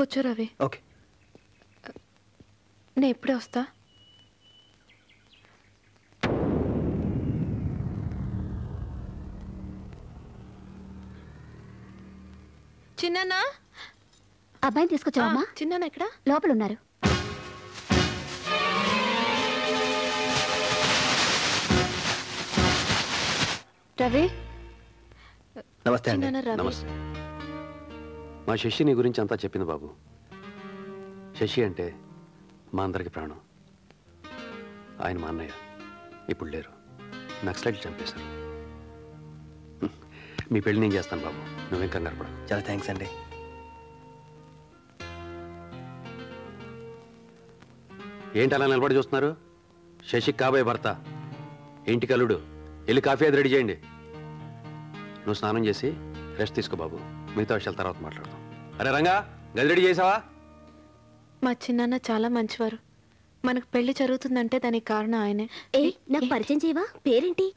కూర్చో రవి. ఓకే, నేను ఎప్పుడే వస్తా. చిన్న అబ్బాయిని తీసుకొచ్చావమ్మా? చిన్న ఎక్కడ? లోపల ఉన్నారు. రవి. నమస్తే అండి. నమస్తే. మా శశి నీ గురించి అంతా చెప్పింది బాబు. శశి అంటే మా అందరికి ప్రాణం. ఆయన మా అన్నయ్య, ఇప్పుడు లేరు. నక్సలైట్లు చంపేశారు. మీ పెళ్లి నేను చేస్తాను బాబు, నువ్వేం కంగారు పడకు. చాలా థ్యాంక్స్ అండి. ఏంటి అలా నిలబడి చూస్తున్నారు? శశికి కాబోయే భర్త, ఇంటికి అల్లుడు. వెళ్ళి కాఫీ అది రెడీ చేయండి. నువ్వు స్నానం చేసి రెస్ట్ తీసుకో బాబు, మిగతా విషయాల తర్వాత మాట్లాడదాం. అరే రంగా, గది రెడీ చేసావా? మా చిన్నాన్న చాలా మంచివారు. మనకు పెళ్లి జరుగుతుందంటే దానికి కారణం ఆయనే. నాకు పరిచయం చేయవా? పేరేంటి?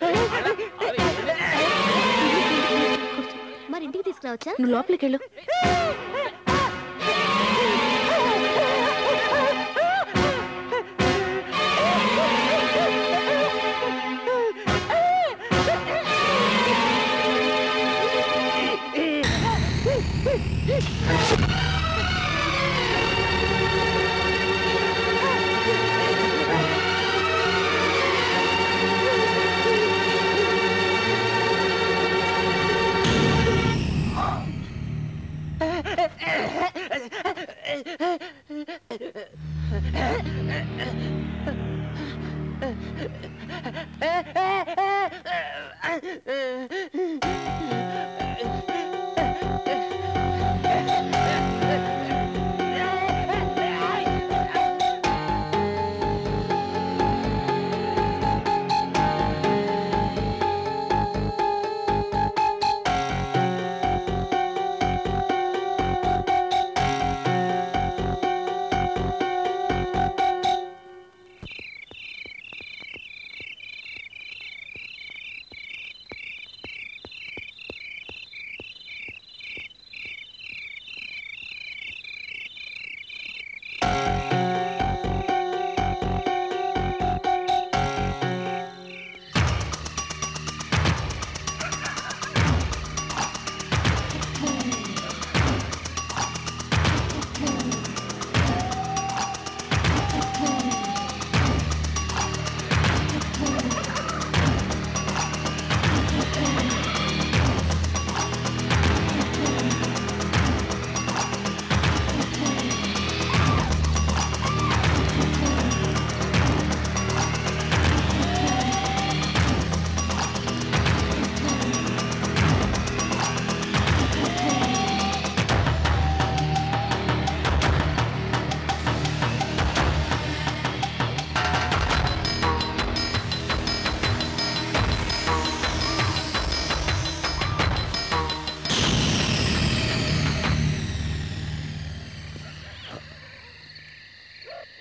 మరి ఇంటికి తీసుకురావచ్చా? నువ్వు లోపలికి వెళ్ళు.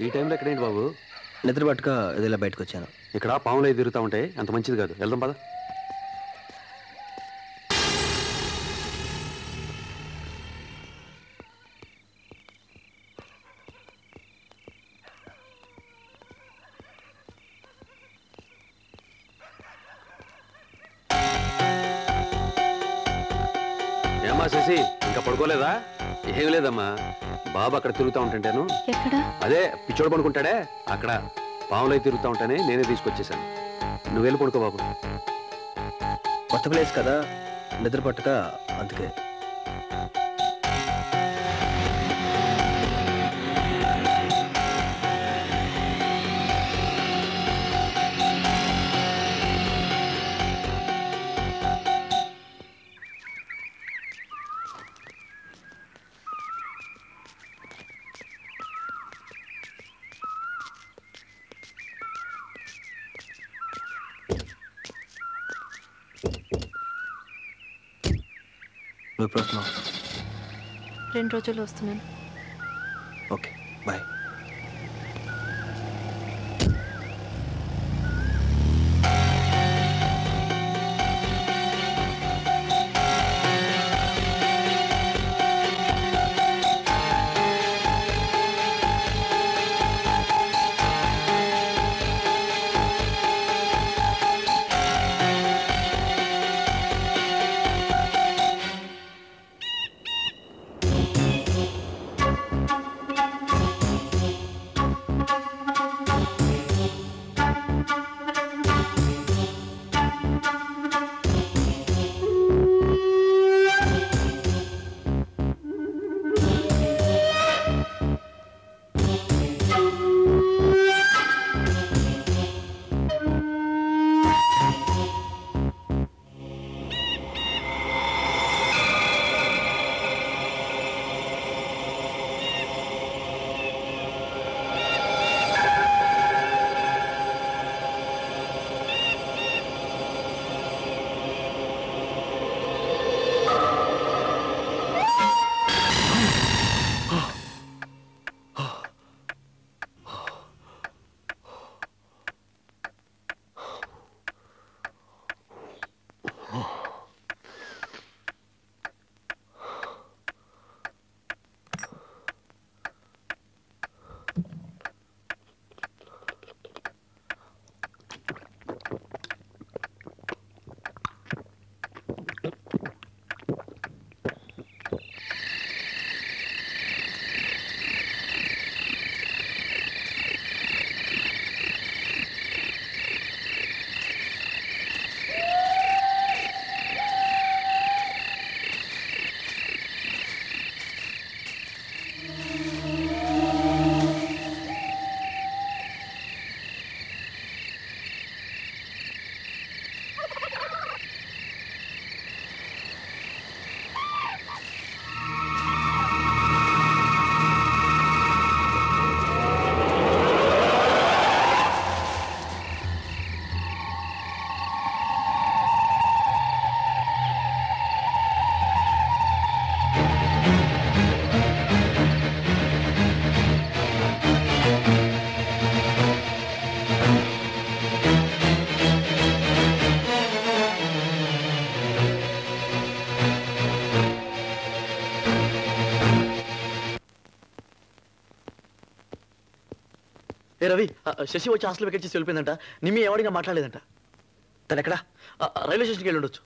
ఈ టైంలో ఎక్కడేంటి బాబు? నిద్ర పట్టుక ఇదిలా బయటకు వచ్చాను. ఇక్కడ పాములు అవి తిరుగుతూ ఉంటాయి, అంత మంచిది కాదు. వెళ్దాం పద. ఏమ్మా శశి, ఇంకా పడుకోలేదా? ఏం లేదమ్మా, బాబు అక్కడ తిరుగుతూ ఉంటాంటాను. అదే పిచ్చోడు పడుకుంటాడే అక్కడ పాములై తిరుగుతూ ఉంటానే నేనే తీసుకొచ్చేసాను. నువ్వు వెళ్ళి పడుకో బాబు. కొత్త ప్లేస్ కదా, నిద్ర పట్టుక అందుకే. నువ్వు ఎప్పుడు వస్తున్నావు? 2 రోజుల్లో వస్తున్నాను. Okay, bye. ఏ రవి, శశి వచ్చి హాస్టల్ వెకెట్ చేసి వెళ్ళిపోయిందంట. నిమ్మి ఎవడిగా మాట్లాడలేదంట. తను ఎక్కడా? రైల్వే స్టేషన్కి వెళ్ళి ఉండొచ్చు.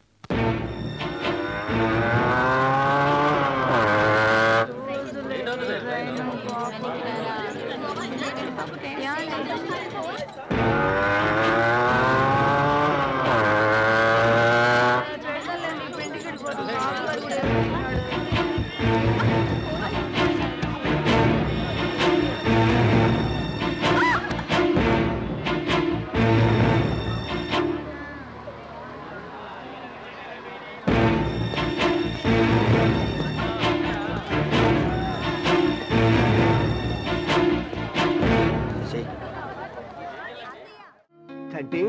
చంటి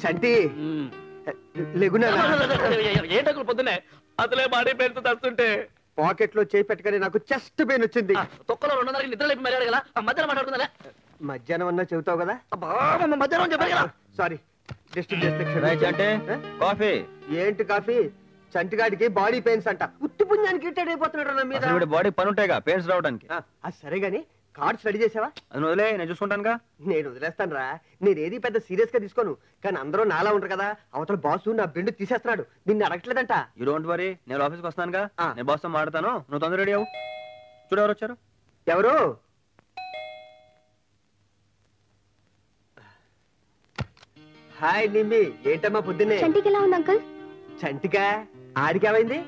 చంటి లేగునా ఏంటకులు పొద్దునే అసలే బాడీ పెయిన్ తో తస్తుంటే పాకెట్ లో చేయి పెట్టగానే నాకు చెస్ట్ పెయిన్ వచ్చింది. తొక్కలో 2:30 నిద్ర లేపి మరి కదా మధ్యాహ్నం మాట్లాడుతుందా? మధ్యాహ్నం అన్నా చెబుతావు కదా. మధ్యాహ్నం చెప్పారు కదా. సారీ డిస్టర్బ్ చేస్తే కాఫీ. ఏంటి కాఫీ? చంటిగాడికి బాడీ పెయిన్స్ అంట. ఉత్తి పుణ్యానికి ఇట్టాడు అయిపోతున్నాడు నా మీద. బాడీ పని ఉంటాయిగా పెయిన్స్ రావడానికి. అది సరే గాని కార్డ్స్ రెడీ చేసావా? అది వదిలే, నేను చూసుకుంటానుగా. నేను వదిలేస్తాను రా. నేనేది పెద్ద సీరియస్ గా తీసుకోను. కానీ అందరూ నాలా ఉంటారు కదా. అవతల బాసు నా బెండు తీసేస్తున్నాడు. నిన్ను అడగట్లేదంట. యూ డోంట్ వరీ, నేను ఆఫీస్కి వస్తానుగా. ఆ. నేను బాస్తో మాట్లాడతాను, నువ్వు తొందర రెడీ అవ్వు. చూడు ఎవరు వచ్చారు. ఎవరు? హాయ్ నిమ్మి, ఏంటమ్మా పొద్దున్నే? చంటికి ఎలా ఉంది అంకుల్? చంటికా? ఆడికి ఏమైంది?